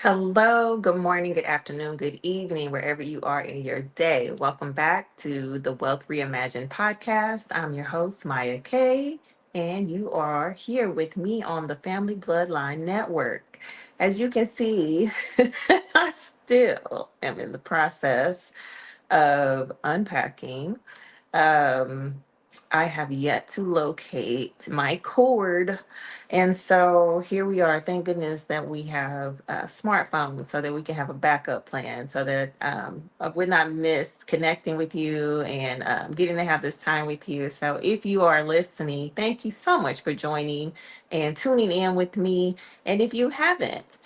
Hello, good morning, good afternoon, good evening, wherever you are in your day. Welcome back to the Wealth Reimagined podcast. I'm your host, Maya Kay, and you are here with me on the Family Bloodline Network. As you can see, I still am in the process of unpacking. Um, I have yet to locate my cord. And so here we are. Thank goodness that we have smartphones so that we can have a backup plan so that I would not miss connecting with you and getting to have this time with you. So if you are listening, thank you so much for joining and tuning in with me. And if you haven't,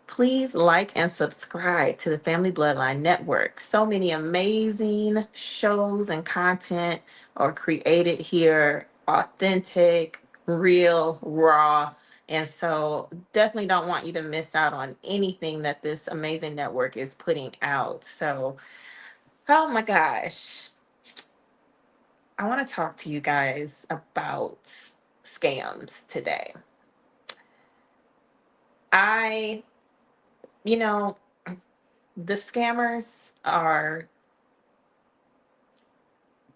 please like and subscribe to the Family Bloodline Network. So many amazing shows and content are created here, authentic, real, raw. And so definitely don't want you to miss out on anything that this amazing network is putting out. So, oh my gosh, I want to talk to you guys about scams today. I, you know, the scammers are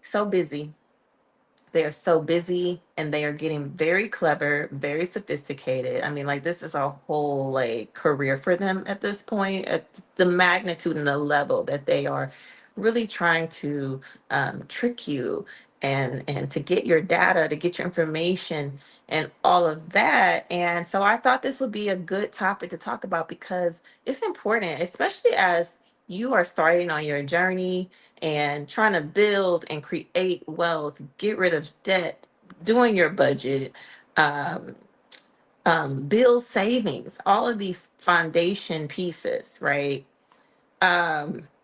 so busy. They are so busy and they are getting very clever, very sophisticated. I mean, like, this is a whole like career for them at this point, at the magnitude and the level that they are really trying to trick you and to get your data, to get your information and all of that. And so I thought this would be a good topic to talk about because it's important, especially as you are starting on your journey and trying to build and create wealth, get rid of debt, doing your budget, um, build savings, all of these foundation pieces, right?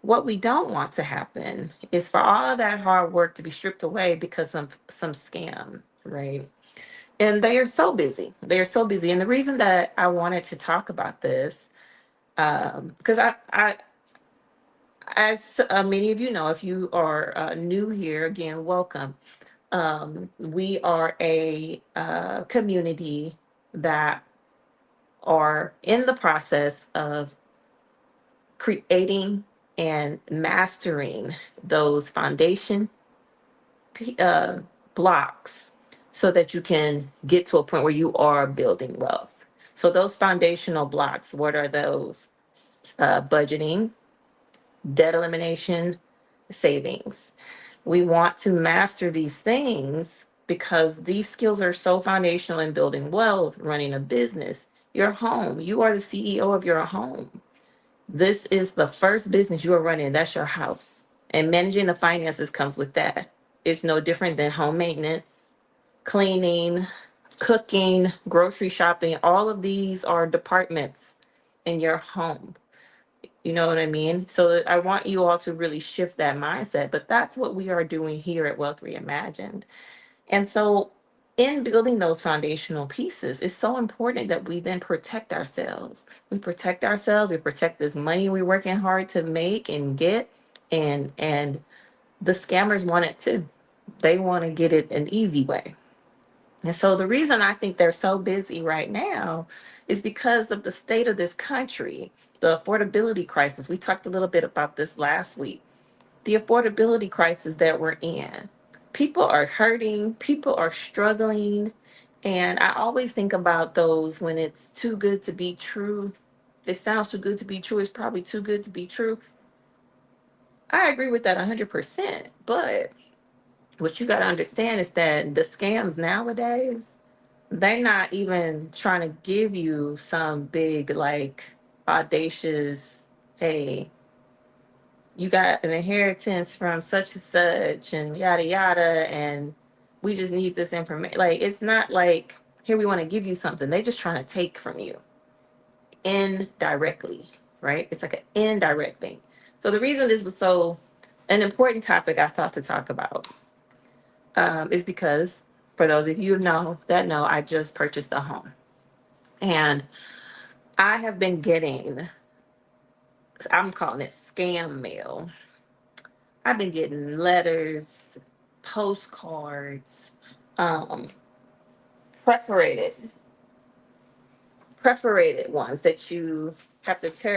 What we don't want to happen is for all of that hard work to be stripped away because of some scam, right? And they are so busy. They are so busy. And the reason that I wanted to talk about this, because as many of you know, if you are new here, again, welcome. We are a community that are in the process of creating and mastering those foundation p- uh, blocks so that you can get to a point where you are building wealth. So, those foundational blocks, what are those? Budgeting, debt elimination, savings. We want to master these things because these skills are so foundational in building wealth, running a business, your home. You are the CEO of your home. This is the first business you are running. That's your house. And managing the finances comes with that. It's no different than home maintenance, cleaning, cooking, grocery shopping. All of these are departments in your home. You know what I mean? So I want you all to really shift that mindset. But that's what we are doing here at Wealth Reimagined. And so, in building those foundational pieces, it's so important that we then protect ourselves. We protect ourselves. We protect this money we're working hard to make and get. And the scammers want it too. They want to get it an easy way. And so the reason I think they're so busy right now is because of the state of this country, the affordability crisis. We talked a little bit about this last week. The affordability crisis that we're in. People are hurting, people are struggling. And I always think about those when it's too good to be true. If it sounds too good to be true, it's probably too good to be true. I agree with that 100%. But what you got to understand is that the scams nowadays, they're not even trying to give you some big, like, audacious, hey, you got an inheritance from such and such and yada yada, and we just need this information. Like, it's not like, here, we want to give you something. They just trying to take from you indirectly, right? It's like an indirect thing. So the reason this was so an important topic I thought to talk about is because, for those of you know, I just purchased a home, and I have been getting, I'm calling it scam mail. I've been getting letters, postcards, um, perforated, perforated ones that you have to tear,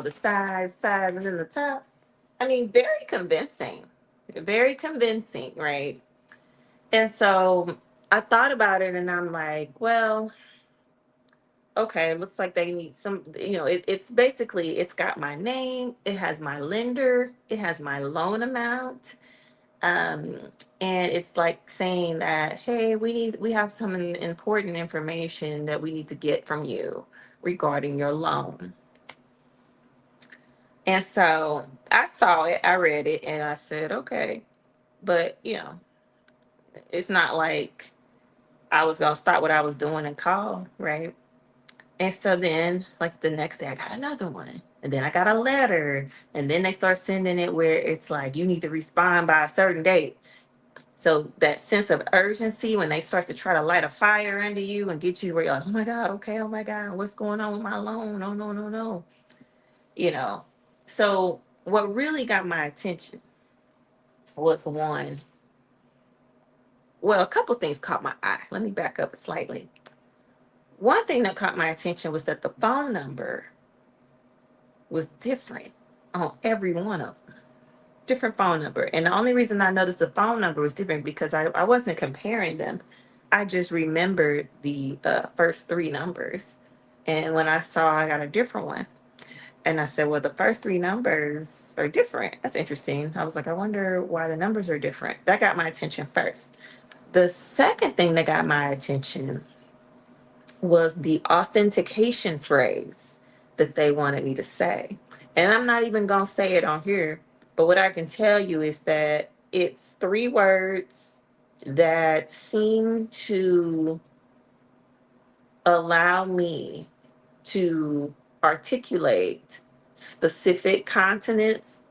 the sides, and then the top. I mean, very convincing, right? And so I thought about it and I'm like, well, okay, it looks like they need some, it's basically, it's got my name, it has my lender, it has my loan amount. Um, and it's like saying that, hey, we have some important information that we need to get from you regarding your loan. And so I saw it, I read it, and I said, okay, but it's not like I was gonna stop what I was doing and call, right? And so then, like the next day, I got another one. And then I got a letter. And then they start sending it where it's like, you need to respond by a certain date. So that sense of urgency when they start to try to light a fire under you and get you where you're like, oh my God, okay, oh my God, what's going on with my loan? No, no, no, no. You know. So what really got my attention was a couple things caught my eye. Let me back up slightly. One thing that caught my attention was that the phone number was different on every one of them. Different phone number. And the only reason I noticed the phone number was different because I wasn't comparing them. I just remembered the first three numbers. And when I saw I got a different one, and I said, well, the first three numbers are different. That's interesting. I was like, I wonder why the numbers are different. That got my attention first. The second thing that got my attention was the authentication phrase that they wanted me to say. And I'm not even going to say it on here, but what I can tell you is that it's three words that seem to allow me to articulate specific continents.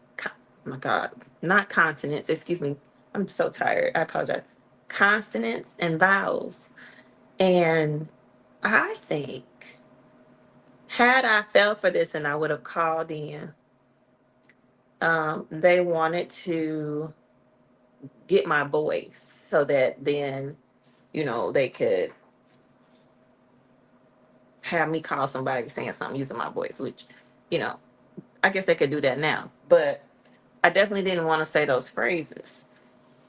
Oh my God, not continents, excuse me. I'm so tired. I apologize. Consonants and vowels. And I think had I fell for this and I would have called in, they wanted to get my voice so that then, they could have me call somebody saying something using my voice, which, you know, I guess they could do that now. But I definitely didn't want to say those phrases.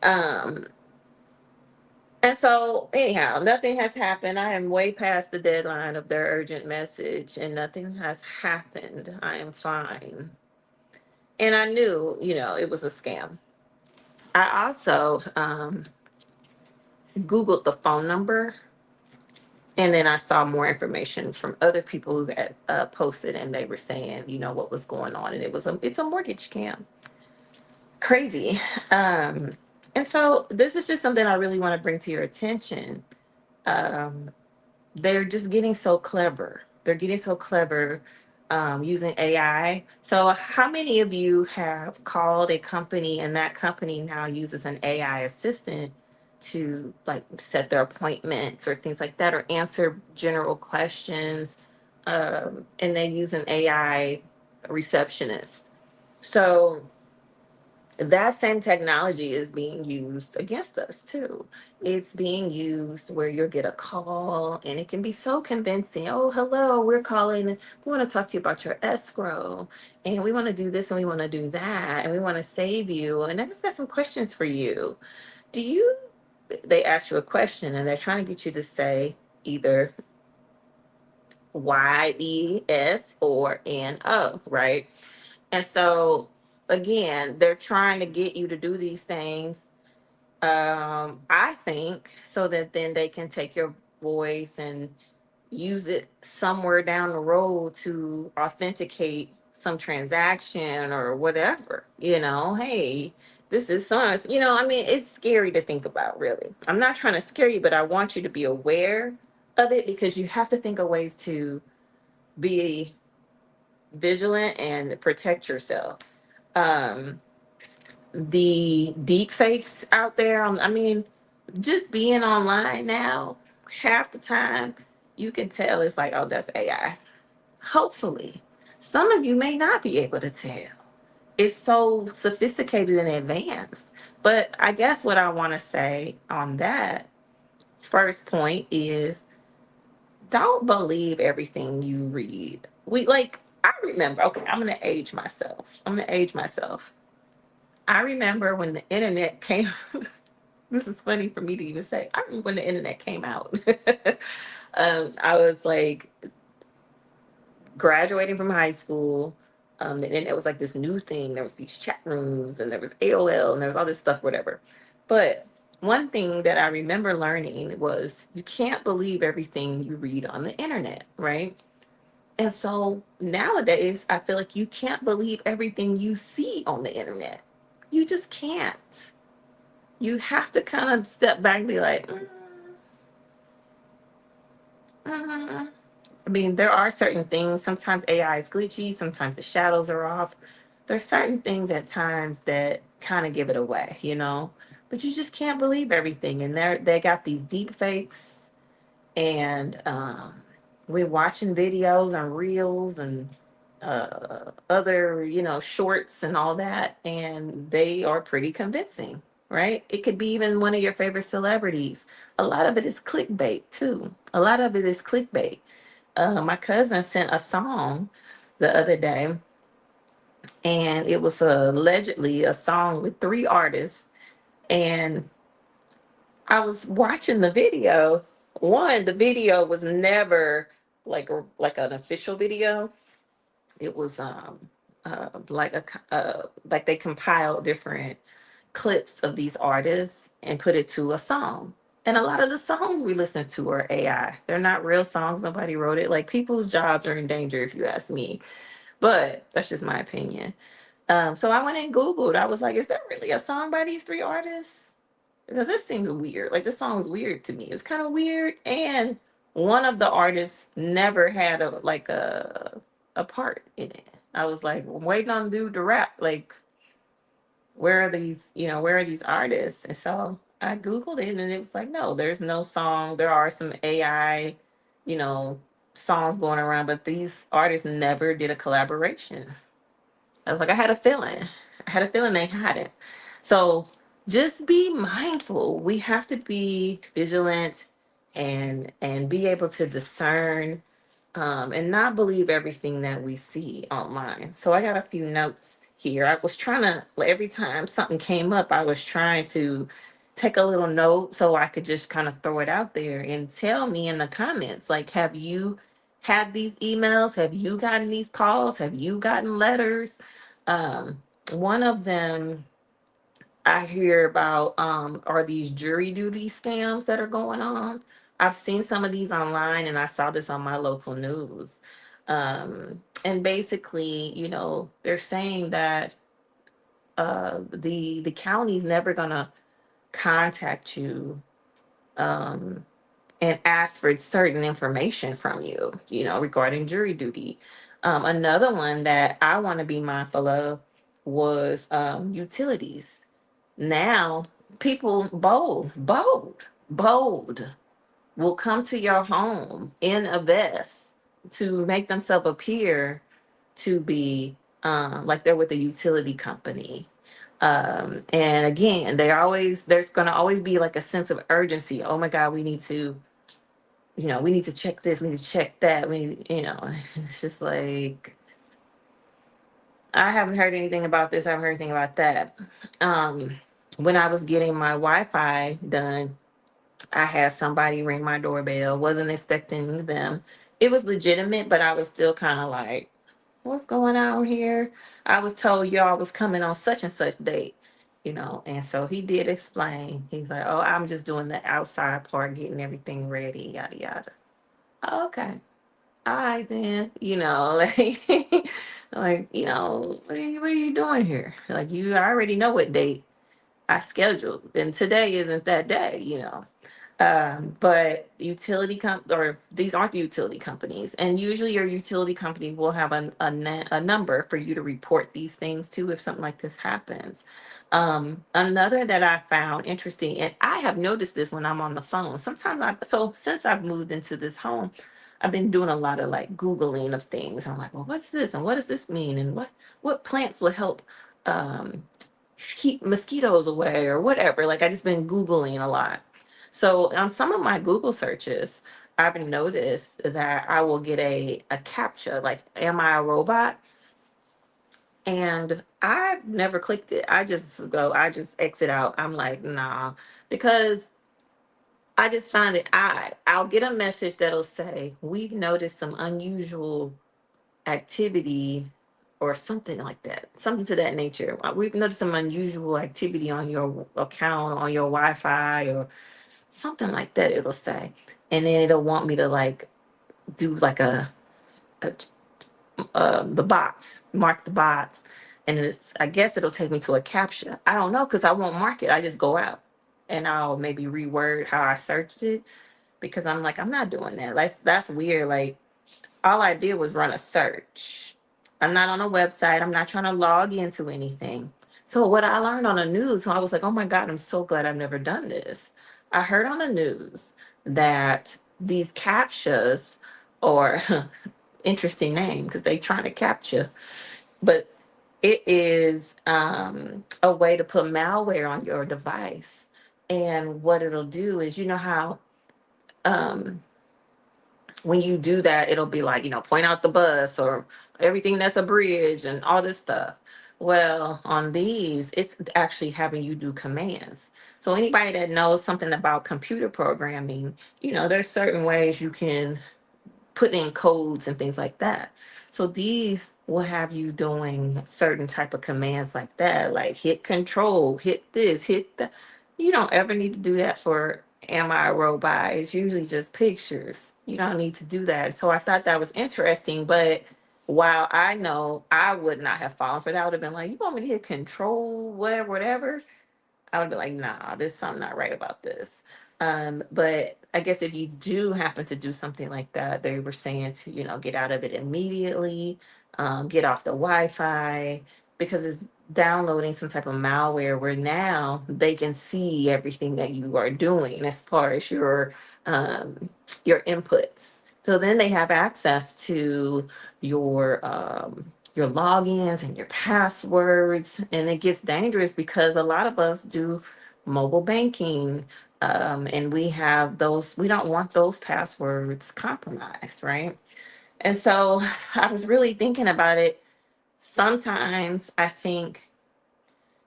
Um, and so, anyhow, nothing has happened. I am way past the deadline of their urgent message, and nothing has happened. I am fine. And I knew, it was a scam. I also Googled the phone number, and then I saw more information from other people who had posted, and they were saying, what was going on, and it's a mortgage scam. Crazy. Um, and so this is just something I really want to bring to your attention. Um, they're just getting so clever. They're getting so clever using AI. So, how many of you have called a company and that company now uses an AI assistant to like set their appointments or things like that, or answer general questions? And they use an AI receptionist. So, that same technology is being used against us too. It's being used where you'll get a call and it can be so convincing. Oh, hello, we're calling. We want to talk to you about your escrow and we want to do this and we want to do that and we want to save you. And I just got some questions for you. Do you, they ask you a question and they're trying to get you to say either YES or NO, right? And so again, they're trying to get you to do these things, I think, so that then they can take your voice and use it somewhere down the road to authenticate some transaction or whatever. Hey, this is some, I mean, it's scary to think about, really. I'm not trying to scare you, but I want you to be aware of it because you have to think of ways to be vigilant and protect yourself. Um, the deep fakes out there, I mean, just being online now, half the time you can tell it's like, oh, that's AI. Hopefully, some of you may not be able to tell. It's so sophisticated and advanced. But I guess what I want to say on that first point is don't believe everything you read. I remember, okay, I'm going to age myself. I'm going to age myself. I remember when the internet came. This is funny for me to even say. I remember when the internet came out. I was like graduating from high school. And it was like this new thing. There was these chat rooms, and there was AOL, and there was all this stuff, whatever. But one thing that I remember learning was you can't believe everything you read on the internet, right? And so nowadays, I feel like you can't believe everything you see on the internet. You just can't. You have to kind of step back and be like, mm. I mean, there are certain things. Sometimes AI is glitchy, sometimes the shadows are off. There's certain things at times that kind of give it away, you know? But you just can't believe everything. And they got these deep fakes, and we're watching videos and reels and other, shorts and all that, and they are pretty convincing, right? It could be even one of your favorite celebrities. A lot of it is clickbait too. A lot of it is clickbait. My cousin sent a song the other day, and it was allegedly a song with three artists. And I was watching the video. One, the video was never like an official video. It was like they compiled different clips of these artists and put it to a song. And a lot of the songs we listen to are AI. They're not real songs. Nobody wrote it. Like, people's jobs are in danger, if you ask me. But that's just my opinion. So I went and Googled. I was like, is there really a song by these three artists? Because this seems weird. Like, this song is weird to me. It's kind of weird. And one of the artists never had a part in it. I was like, I'm waiting on the dude to rap. Like, where are these artists? And so I Googled it, and it was like, no, there's no song. There are some AI, you know, songs going around, but these artists never did a collaboration. I was like, I had a feeling. I had a feeling they hadn't. So just be mindful. We have to be vigilant and be able to discern, and not believe everything that we see online. So I got a few notes here. I was trying to, every time something came up, I was trying to take a little note so I could just kind of throw it out there and tell me in the comments, like, have you had these emails? Have you gotten these calls? Have you gotten letters? One of them I hear about are these jury duty scams that are going on. I've seen some of these online, and I saw this on my local news. And basically, they're saying that the county's never gonna contact you um, and ask for certain information from you, regarding jury duty. Another one that I want to be mindful of was utilities. Now, people bold will come to your home in a vest to make themselves appear to be like they're with a utility company. And again, there's going to always be like a sense of urgency. Oh my God, we need to check this, we need to check that. It's just like, I haven't heard anything about this. I haven't heard anything about that. Um, when I was getting my Wi-Fi done, I had somebody ring my doorbell. Wasn't expecting them. It was legitimate, but I was still kind of like, what's going on here? I was told y'all was coming on such and such date, And so he did explain. He's like, oh, I'm just doing the outside part, getting everything ready, yada yada. Oh, okay. All right then, what are you doing here? Like, you already know what date I scheduled, and today isn't that day. But or these aren't the utility companies, and usually your utility company will have a number for you to report these things to if something like this happens. Another that I found interesting, and I have noticed this when I'm on the phone. So since I've moved into this home, I've been doing a lot of like Googling of things. I'm like, well, what's this? And what does this mean? And what plants will help um, keep mosquitoes away or whatever? Like, I just been Googling a lot. So on some of my Google searches, I've noticed that I will get a captcha, like, am I a robot? And I never clicked it. I just exit out. I'm like, nah, because I just find it I'll get a message that'll say, we've noticed some unusual activity or something like that, something to that nature. We've noticed some unusual activity on your account, on your Wi-Fi, or something like that, it'll say. And then it'll want me to like do like a the box, mark the box, and it's, I guess it'll take me to a captcha. I don't know, because I won't mark it. I just go out and I'll maybe reword how I searched it, because I'm like, I'm not doing that. Like, that's weird. Like, all I did was run a search. I'm not on a website. I'm not trying to log into anything. So what I learned on the news, so I was like, oh my God, I'm so glad I've never done this. I heard on the news that these captchas, or interesting name because they trying to capture, but it is a way to put malware on your device. And what it'll do is, you know how um, when you do that, it'll be like, point out the bus or everything that's a bridge and all this stuff. Well, on these, it's actually having you do commands. So anybody that knows something about computer programming, there's certain ways you can put in codes and things like that. So these will have you doing certain type of commands like that, like hit control, hit this, hit that. You don't ever need to do that for Am I a Robot? It's usually just pictures. You don't need to do that. So I thought that was interesting, but while I know I would not have fallen for that, I would have been like, you want me to hit control, whatever, whatever. I would be like, nah, there's something not right about this. But I guess if you do happen to do something like that, they were saying to, get out of it immediately, get off the Wi-Fi, because it's downloading some type of malware where now they can see everything that you are doing as far as your inputs. So then they have access to your logins and your passwords, and it gets dangerous because a lot of us do mobile banking, and we don't want those passwords compromised, right? And so I was really thinking about it. Sometimes I think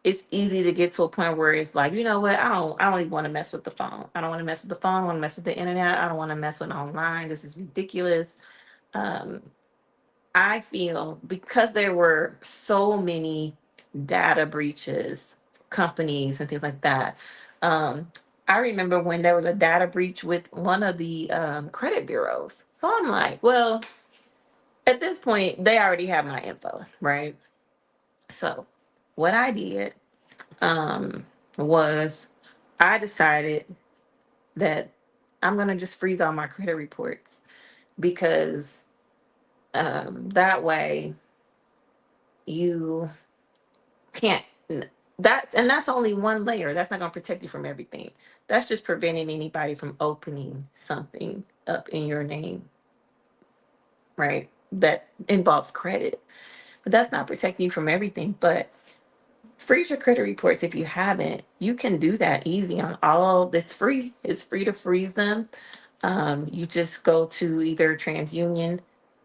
it's easy to get to a point where it's like, you know what, I don't even want to mess with the phone. I don't want to mess with the phone. I want to mess with the internet. I don't want to mess with online. This is ridiculous. um, I feel because there were so many data breaches, companies and things like that. Um, I remember when there was a data breach with one of the credit bureaus. So I'm like, well, at this point, they already have my info, right? So what I did was I decided that I'm going to just freeze all my credit reports, because that way you can't that's only one layer. That's not going to protect you from everything. That's just preventing anybody from opening something up in your name, right, that involves credit. But that's not protecting you from everything. But freeze your credit reports. If you haven't, you can do that easy on all. It's free. It's free to freeze them. You just go to either TransUnion,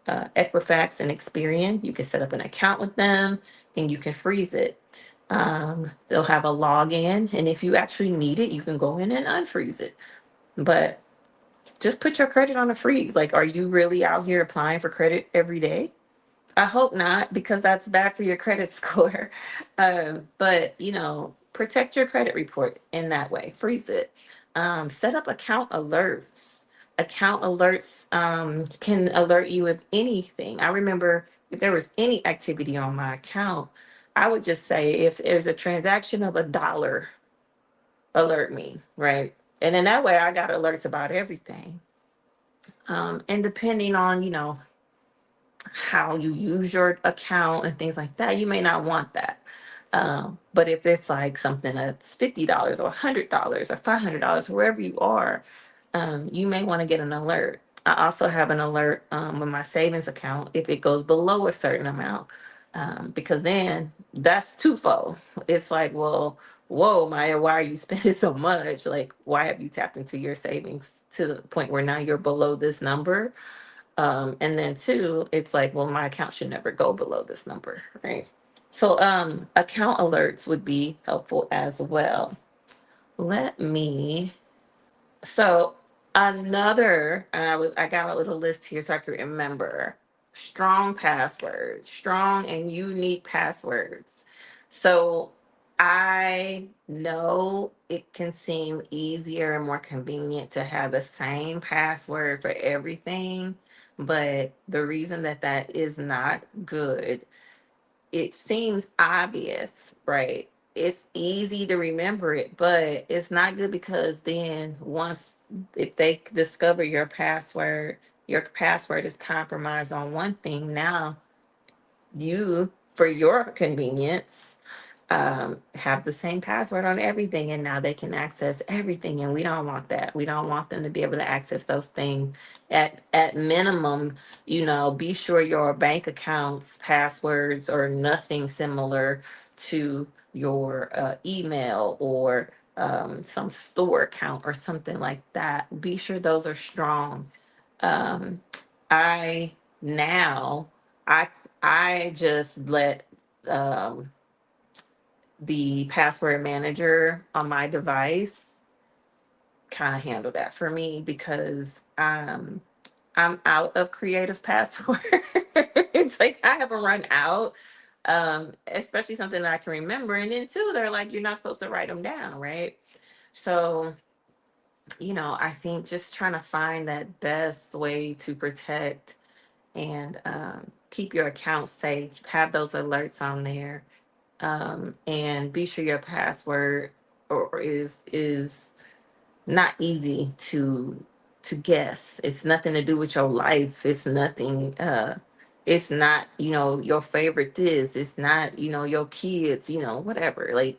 Equifax, and Experian. You can set up an account with them and you can freeze it. They'll have a login, and if you actually need it, you can go in and unfreeze it. But just put your credit on a freeze. Like, are you really out here applying for credit every day? I hope not, because that's bad for your credit score. But protect your credit report in that way. Freeze it. Set up account alerts. Account alerts can alert you of anything. I remember if there was any activity on my account, I would just say, if there's a transaction of $1, alert me, right? And then that way I got alerts about everything. And depending on, how you use your account and things like that, you may not want that. But if it's like something that's $50 or $100 or $500, wherever you are, you may want to get an alert. I also have an alert with my savings account if it goes below a certain amount, because then that's twofold. It's like, well, whoa, Maya, why are you spending so much? Like, why have you tapped into your savings to the point where now you're below this number? And then two, it's like, well, my account should never go below this number, right? So account alerts would be helpful as well. Let me so another, and I got a little list here so I can remember. Strong passwords, strong and unique passwords. So I know it can seem easier and more convenient to have the same password for everything, but the reason that that is not good, it seems obvious, right? It's easy to remember it, but it's not good because then once if they discover your password is compromised on one thing, now you, for your convenience, have the same password on everything, and now they can access everything. And we don't want that. We don't want them to be able to access those things. At minimum, be sure your bank accounts passwords are nothing similar to your email or some store account or something like that. Be sure those are strong. um, I now I I just let um, the password manager on my device kind of handle that for me because I'm out of creative passwords. It's like I haven't run out, especially something that I can remember. And then two, they're like, you're not supposed to write them down, right? So I think just trying to find that best way to protect and keep your account safe. Have those alerts on there, and be sure your password or is not easy to guess. It's nothing to do with your life. It's nothing. It's not your favorite this. It's not your kids. Whatever. Like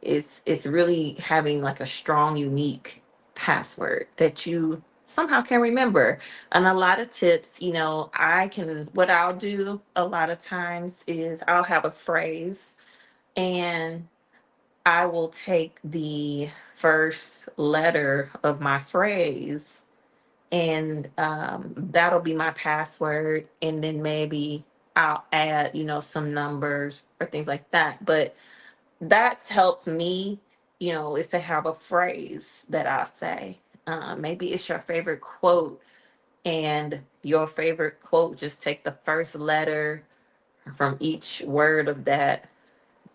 it's really having like a strong, unique password that you somehow can remember. And a lot of tips, what I'll do a lot of times is I'll have a phrase and I will take the first letter of my phrase and that'll be my password. And then maybe I'll add, some numbers or things like that. But that's helped me, is to have a phrase that I say. Maybe it's your favorite quote, and your favorite quote, just take the first letter from each word of that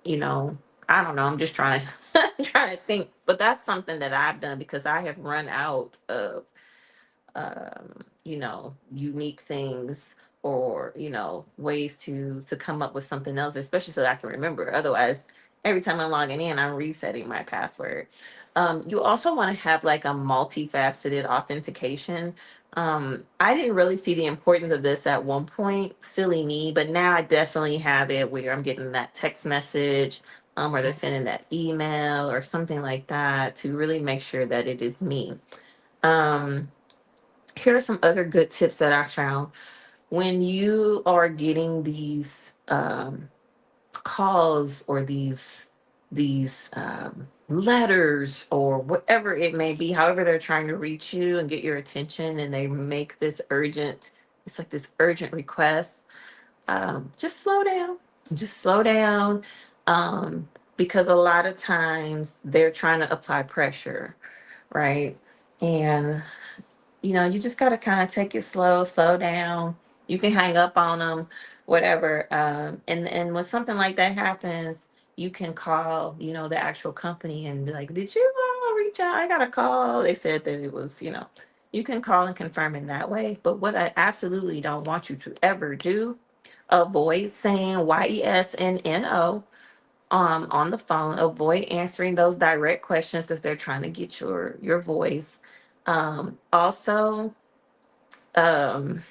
you know, I don't know. I'm just trying to trying to think, but that's something that I've done because I have run out of unique things or ways to come up with something else, especially so that I can remember. Otherwise, every time I'm logging in, I'm resetting my password. You also want to have like a multifaceted authentication. I didn't really see the importance of this at one point, silly me, but now I definitely have it where I'm getting that text message, or they're sending that email or something like that to really make sure that it is me. Um, Here are some other good tips that I found. When you are getting these calls or these letters or whatever it may be, however they're trying to reach you and get your attention, and they make this urgent, it's like this urgent request. Just slow down. Just slow down. Because a lot of times they're trying to apply pressure, right? And you just got to kind of take it slow down. You can hang up on them, whatever. And when something like that happens, you can call, the actual company and be like, "Did you reach out? I got a call. They said that it was, You can call and confirm in that way. But what I absolutely don't want you to ever do, avoid saying YESNNO on the phone. Avoid answering those direct questions because they're trying to get your voice. Also, um,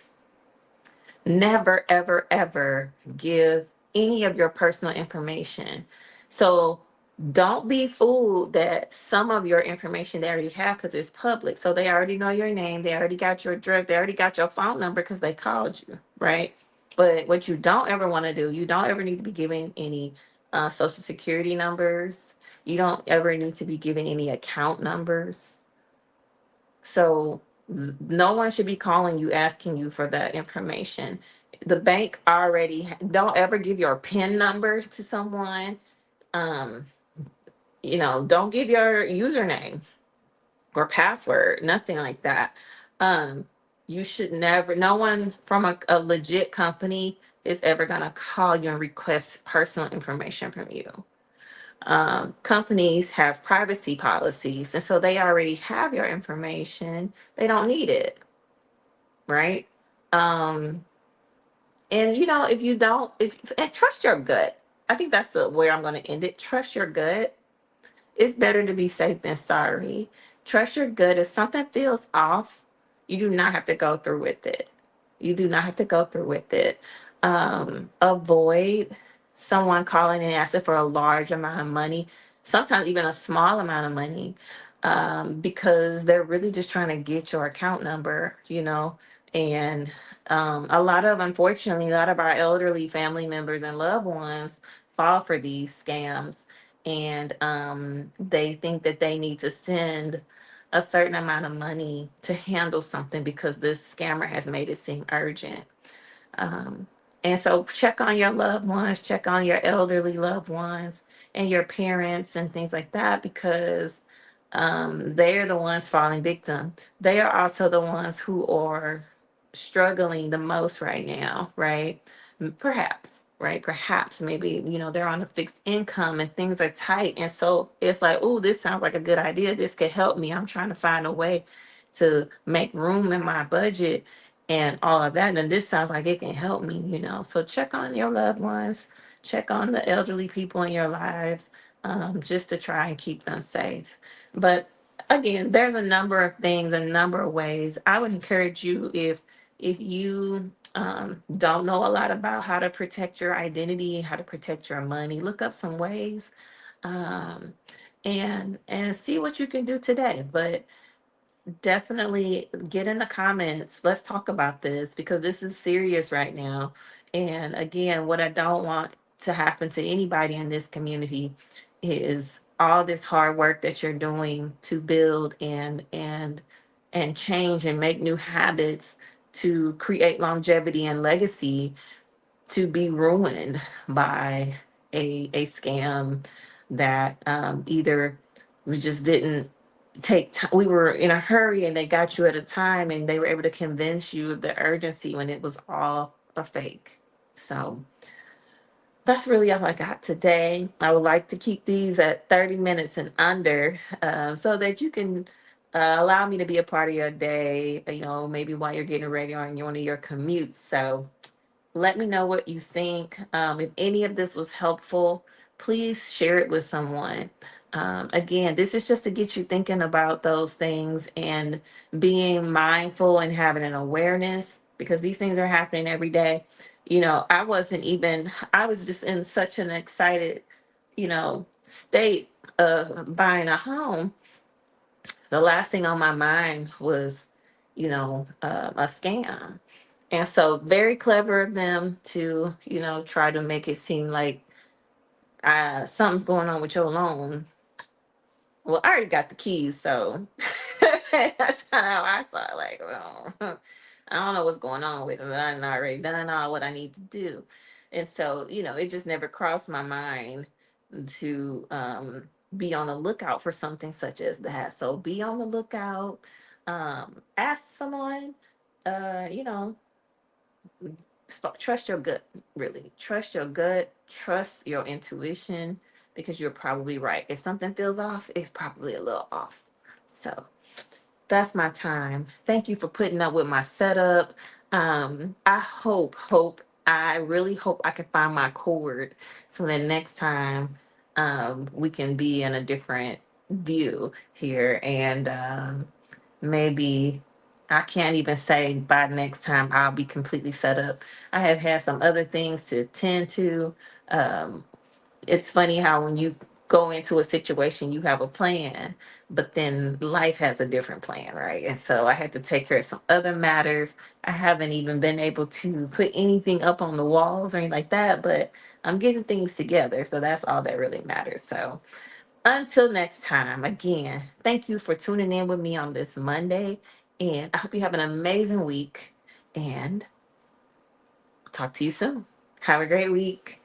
never, ever, ever give any of your personal information. So don't be fooled that some of your information they already have because it's public. So they already know your name, they already got your address, they already got your phone number because they called you, right? But what you don't ever want to do, you don't ever need to be giving any social security numbers. You don't ever need to be giving any account numbers. So no one should be calling you asking you for that information. The bank already, don't ever give your PIN number to someone. Um, don't give your username or password, nothing like that. Um, you should never, no one from a legit company is ever going to call you and request personal information from you. Companies have privacy policies, and so they already have your information. They don't need it, right? Um, and if you don't, if and trust your gut. I think that's the where I'm going to end it. Trust your gut. It's better to be safe than sorry. Trust your gut. If something feels off, you do not have to go through with it. You do not have to go through with it. Avoid someone calling and asking for a large amount of money, sometimes even a small amount of money, because they're really just trying to get your account number. And unfortunately, a lot of our elderly family members and loved ones fall for these scams, and they think that they need to send a certain amount of money to handle something because this scammer has made it seem urgent. Um, and so check on your loved ones, check on your elderly loved ones and your parents and things like that, because they're the ones falling victim. They are also the ones who are struggling the most right now, right? Perhaps, right? Perhaps maybe, they're on a fixed income and things are tight. And so it's like, oh, this sounds like a good idea. This could help me. I'm trying to find a way to make room in my budget and all of that. And this sounds like it can help me. So check on your loved ones, check on the elderly people in your lives, just to try and keep them safe. But again, there's a number of things, a number of ways. I would encourage you, if you don't know a lot about how to protect your identity, how to protect your money, look up some ways, um, and see what you can do today. But definitely get in the comments. Let's talk about this because this is serious right now. And again, what I don't want to happen to anybody in this community is all this hard work that you're doing to build and change and make new habits to create longevity and legacy to be ruined by a scam that either we just didn't take time. We were in a hurry and they got you at a time and they were able to convince you of the urgency when it was all a fake. So that's really all I got today. I would like to keep these at 30 minutes and under, so that you can allow me to be a part of your day, maybe while you're getting ready on one of your commutes. So let me know what you think. If any of this was helpful, please share it with someone. Again, this is just to get you thinking about those things and being mindful and having an awareness, because these things are happening every day. I was just in such an excited, state of buying a home. The last thing on my mind was, a scam. And so very clever of them to, try to make it seem like something's going on with your loan. Well, I already got the keys, so that's kind of how I saw it. Like, well, I don't know what's going on with it, but I've already done all what I need to do. And so, it just never crossed my mind to be on the lookout for something such as that. So be on the lookout. Ask someone, uh, you know, trust your gut, really. Trust your gut, trust your intuition, because you're probably right. If something feels off, it's probably a little off. So that's my time. Thank you for putting up with my setup. I really hope I can find my cord so that next time we can be in a different view here. And maybe I can't even say by next time I'll be completely set up. I have had some other things to tend to. Um, it's funny how when you go into a situation, you have a plan, but then life has a different plan, right? And so I had to take care of some other matters. I haven't even been able to put anything up on the walls or anything like that, but I'm getting things together. So that's all that really matters. So until next time, again, thank you for tuning in with me on this Monday. And I hope you have an amazing week and talk to you soon. Have a great week.